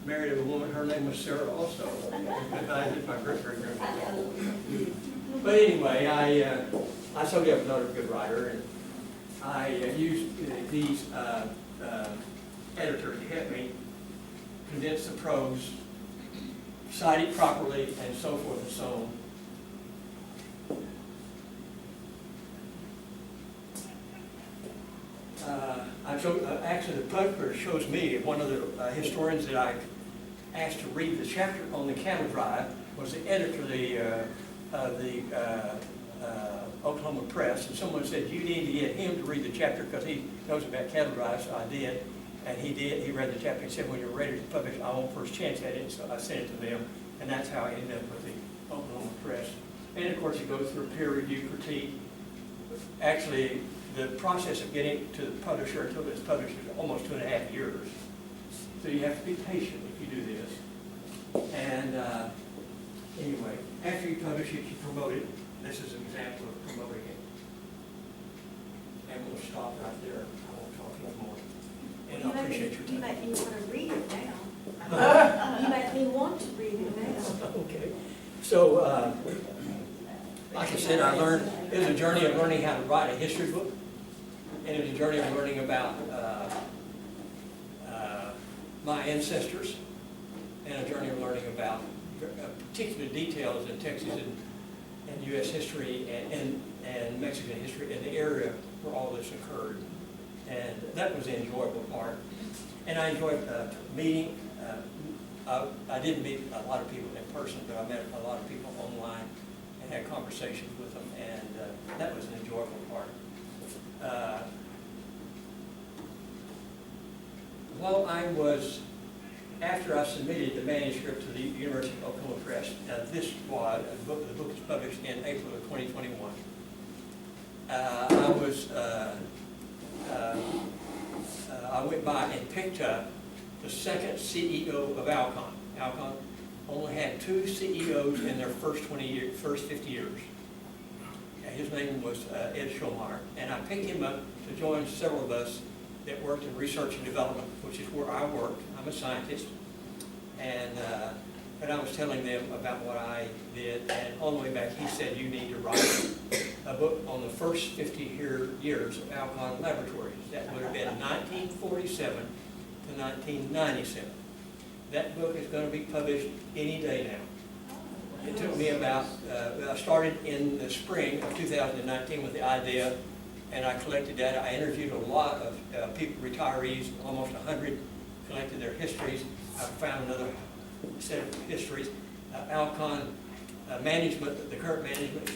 married a woman. Her name was Sarah also. It's my great-great-grandmother. But anyway, I so have another good writer, and I used these editors to help me condense the prose, cite it properly, and so forth and so on. Actually, the publisher shows me, one of the historians that I asked to read the chapter on the cattle drive was the editor of the Oklahoma Press, and someone said, you need to get him to read the chapter because he knows about cattle drives, so I did, and he did. He read the chapter and said, when you're ready to publish, I want first chance at it, so I sent it to them, and that's how I ended up with the Oklahoma Press. And of course, it goes through peer review critique. Actually, the process of getting to the publisher until it's published is almost 2.5 years. So you have to be patient if you do this. And anyway, after you publish it, you promote it. This is an example of promoting it. And we'll stop right there. I won't talk anymore. And I appreciate your
You
time.
make me want to read it now. You make me want to read it now.
Okay. So, like I said, it was a journey of learning how to write a history book. And it was a journey of learning about my ancestors, and a journey of learning about particular details in Texas and U.S. history and Mexican history in the area where all this occurred. And that was the enjoyable part. And I enjoyed meeting. I didn't meet a lot of people in person, but I met a lot of people online and had conversations with them, and that was an enjoyable part. While I was, after I submitted the manuscript to the University of Oklahoma Press, the book is published in April of 2021. I went by and picked up the second CEO of Alcon. Alcon only had 2 CEOs in their first 50 years. His name was Ed Schulmeyer, and I picked him up to join several of us that worked in research and development, which is where I worked. I'm a scientist, and I was telling them about what I did, and on the way back he said, you need to write a book on the first 50 years of Alcon Laboratories. That would have been 1947 to 1997. That book is going to be published any day now. It took me about, I started in the spring of 2019 with the idea, and I collected data. I interviewed a lot of people, retirees, almost 100, collected their histories. I found another set of histories. Alcon management, the current management,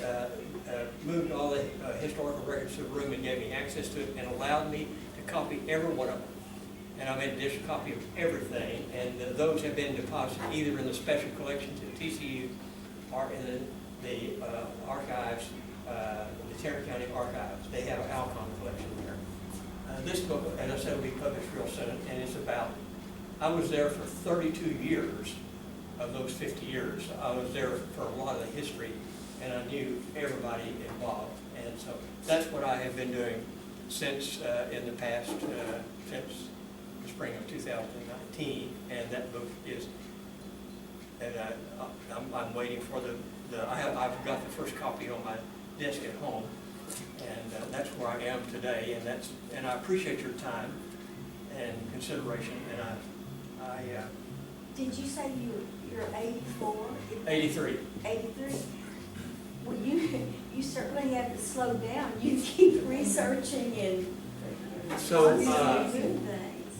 moved all the historical records to the room and gave me access to it and allowed me to copy every one of them. And I made a digital copy of everything, and those have been deposited either in the special collections at TCU or in the archives, the Tarrant County Archives. They have an Alcon collection there. This book, as I said, will be published real soon, and it's about, I was there for 32 years of those 50 years. I was there for a lot of the history, and I knew everybody involved. And so that's what I have been doing since in the past, since the spring of 2019. And that book is, and I'm waiting for I've got the first copy on my desk at home, and that's where I am today. And I appreciate your time and consideration. And I
Did you say you're 84?
83.
83? Well, you certainly have to slow down. You keep researching and
So
doing things.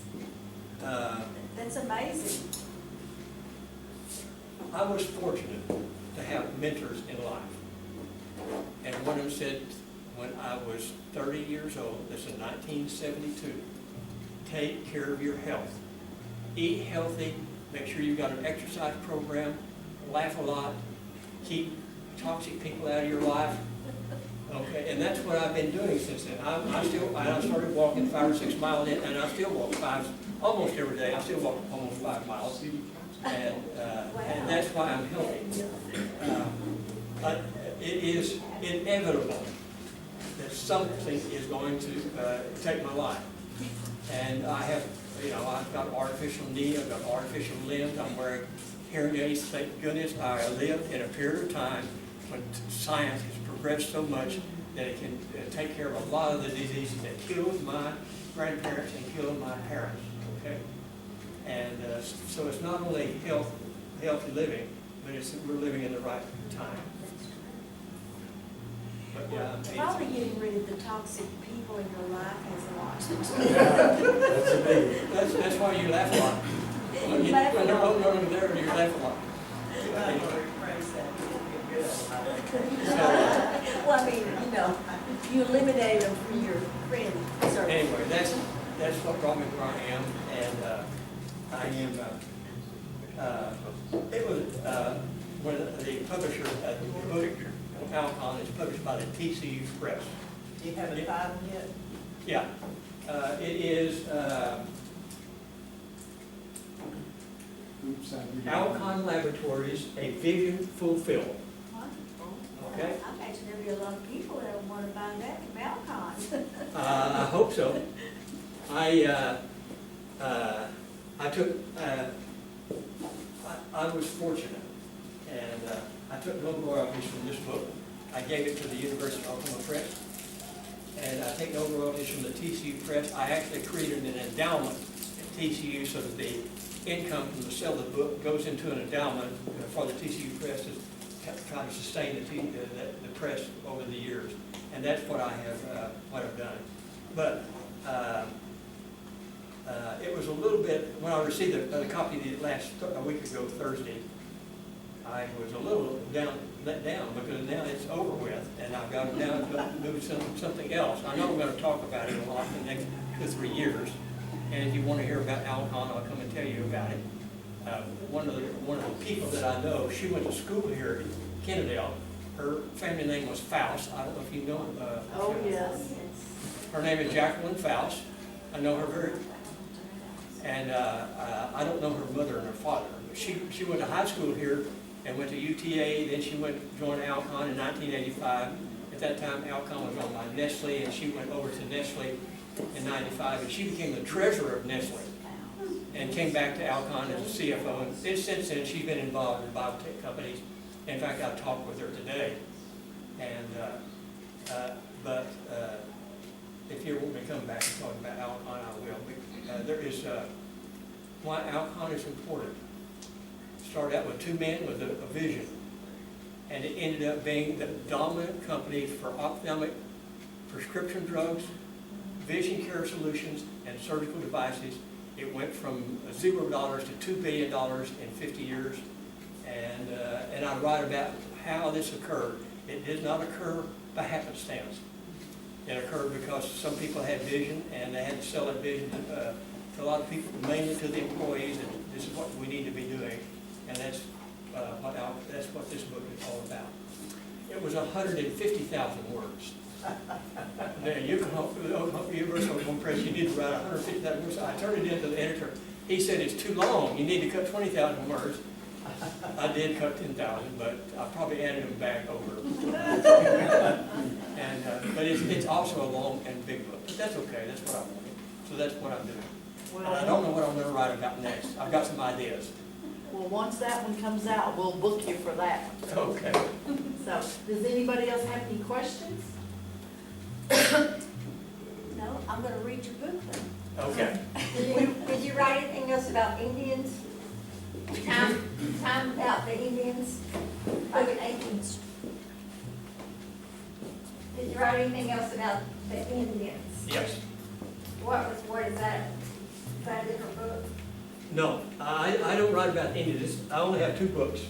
That's amazing.
I was fortunate to have mentors in life. And one of them said, when I was 30 years old, this is 1972, take care of your health. eat healthy, make sure you've got an exercise program, laugh a lot, keep toxic people out of your life. Okay, and that's what I've been doing since then. I started walking 5 or 6 miles in, and I still walk almost every day. I still walk almost 5 miles, and that's why I'm healthy. But it is inevitable that something is going to take my life, and I have, I've got artificial knee, I've got artificial limbs, I'm wearing hearing aids. Thank goodness I lived in a period of time when science has progressed so much that it can take care of a lot of the diseases that killed my grandparents and killed my parents, okay? And so it's not only healthy living, but we're living in the right time. But yeah,
Probably getting rid of the toxic people in your life has a lot to do.
That's a big.
that's why you laugh a lot. When
You laugh a
they're
lot.
both over there, you laugh a lot.
Well, I mean, you eliminate them from your friend circle.
Anyway, that's what brought me where I am, and I am. It was when the publisher, the book Alcon is published by the TCU Press.
Do you have a title yet?
Yeah, it is Alcon Laboratories, a vision fulfilled. Okay.
I imagine there'll be a lot of people that want to buy that from Alcon.
I hope so. I was fortunate, and I took no royalties from this book. I gave it to the University of Oklahoma Press, and I take no royalties from the TCU Press. I actually created an endowment at TCU so that the income from the sale of the book goes into an endowment for the TCU Press to try to sustain the press over the years, and that's what I've done. But it was a little bit, when I received a copy a week ago Thursday, I was a little let down because now it's over with, and I've got to now move to something else. I know I'm going to talk about it a lot in the next 2 or 3 years, and if you want to hear about Alcon, I'll come and tell you about it. One of the people that I know, she went to school here in Kennedale. Her family name was Faust. I don't know if you know.
Oh, yes.
Her name is Jacqueline Faust. I know her and I don't know her mother and her father. But she went to high school here and went to UTA. Then she joined Alcon in 1985. At that time, Alcon was owned by Nestle, and she went over to Nestle in 95, and she became the treasurer of Nestle, and came back to Alcon as a CFO. And since then, she's been involved in biotech companies. In fact, I talked with her today. And but if you want me to come back and talk about Alcon, I will. There is why Alcon is important. Started out with 2 men with a vision, and it ended up being the dominant company for ophthalmic prescription drugs, vision care solutions, and surgical devices. It went from $0 to $2 billion in 50 years, and I write about how this occurred. It did not occur by happenstance. It occurred because some people had vision, and they had to sell that vision to a lot of people, mainly to the employees, and this is what we need to be doing, and that's what this book is all about. It was 150,000 words. Now, you can hope, University of Oklahoma Press, you need to write 150,000 words. I turned it in to the editor. He said it's too long. You need to cut 20,000 words. I did cut 10,000, but I probably added them back over. But it's also a long and big book. But that's okay. That's what I wanted. So that's what I'm doing. And I don't know what I'm going to write about next. I've got some ideas.
Well, once that one comes out, we'll book you for that one.
Okay.
So, does anybody else have any questions?
No, I'm gonna read your book then.
Okay.
Did you write anything else about Indians? Time about the Indians?
Look at 18th Street.
Did you write anything else about the Indians?
Yes.
What is that? Is that a different book?
No, I don't write about Indians. I only have 2 books.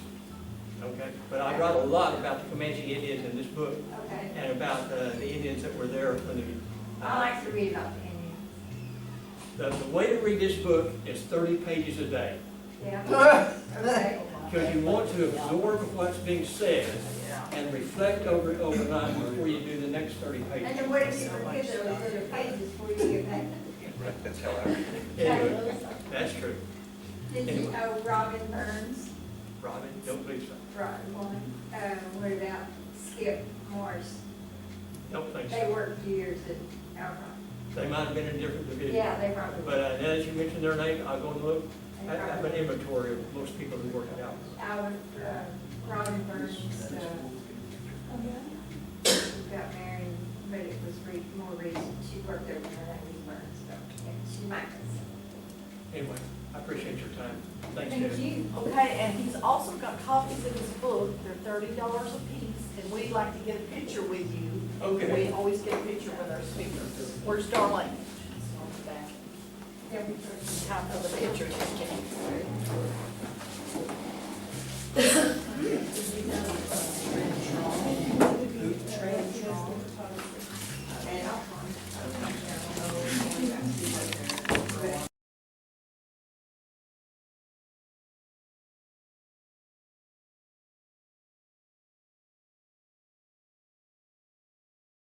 Okay. But I write a lot about the Comanche Indians in this book,
Okay.
and about the Indians that were there when the
I like to read about the Indians.
The way to read this book is 30 pages a day.
Yeah. Okay.
Because you want to absorb what's being said and reflect over it overnight before you do the next 30
And
pages.
then what if you forget those other pages before you get back?
Right, that's how I read it.
Anyway, that's true.
Did you know Robin Burns?
Robin, don't believe so.
Right, one. What about Skip Morris?
Don't think
They
so.
worked years at Alpha.
They might have been in different divisions.
Yeah, they probably.
But now that you mentioned their name, I'll go and look. I have an inventory of most people who work it out.
Robin Burns, got married, but it was more recent. She worked over there at Burns, so she might.
Anyway, I appreciate your time. Thanks,
Thank
David.
you. Okay, and he's also got copies of his book. They're $30 a piece, and we'd like to get a picture with you.
Okay.
We always get a picture with our speaker. Where's Darlene? Time for the picture.